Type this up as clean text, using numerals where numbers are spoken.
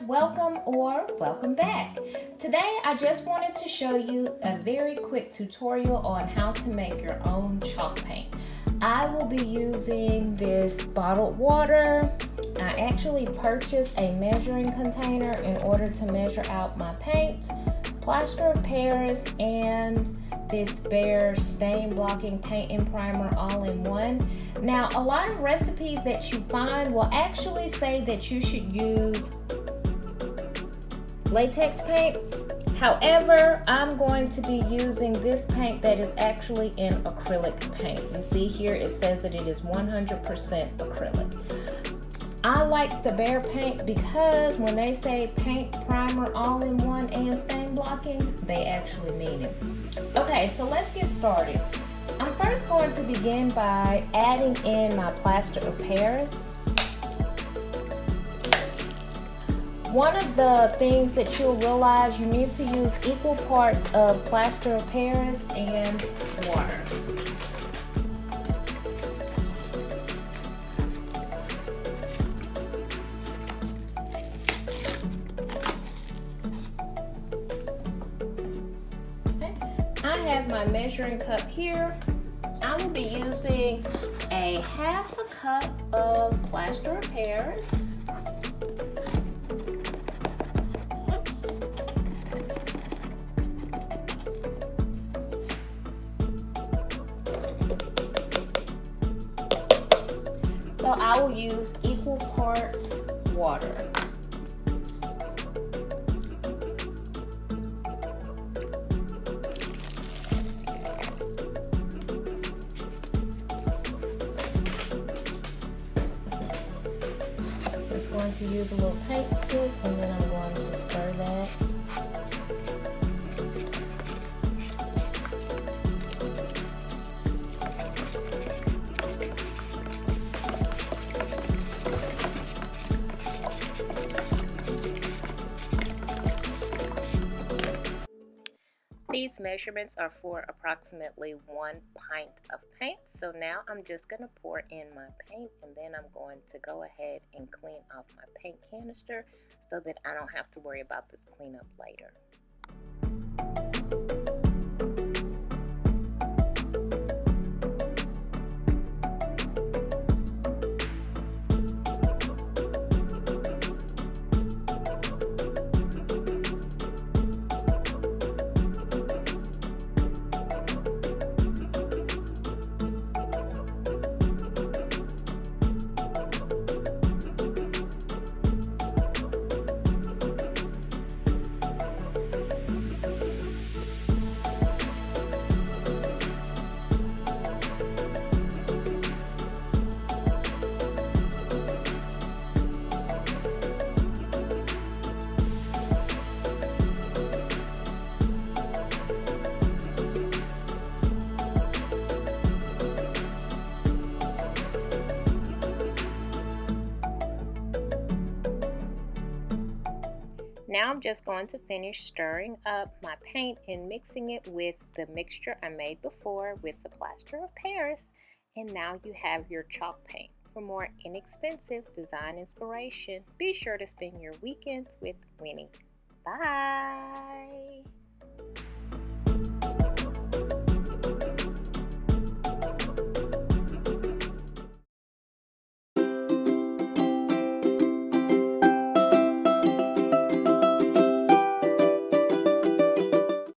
welcome or welcome back. Today I just wanted to show you a very quick tutorial on how to make your own chalk paint. I will be using this bottled water. I actually purchased a measuring container in order to measure out my paint, Plaster of Paris, and this Bare stain blocking paint and primer all in one. Now, a lot of recipes that you find will actually say that you should use latex paint. However, I'm going to be using this paint that is actually in acrylic paint. You see here it says that it is 100% acrylic. I like the Bare paint because when they say paint, primer, all in one, and stain blocking, they actually mean it. Okay, so let's get started. I'm first going to begin by adding in my Plaster of Paris. One of the things that you'll realize, you need to use equal parts of Plaster of Paris and water. I have my measuring cup here. I will be using a half a cup of Plaster of Paris. So I will use equal parts water. Just going to use a little paint stick and then I'm going to stir that. These measurements are for approximately 1 pint of paint. So now I'm just going to pour in my paint and then I'm going to go ahead and clean off my paint canister so that I don't have to worry about this cleanup later. Now I'm just going to finish stirring up my paint and mixing it with the mixture I made before with the Plaster of Paris. And now you have your chalk paint. For more inexpensive design inspiration, be sure to spend your weekends with Winnie. Bye!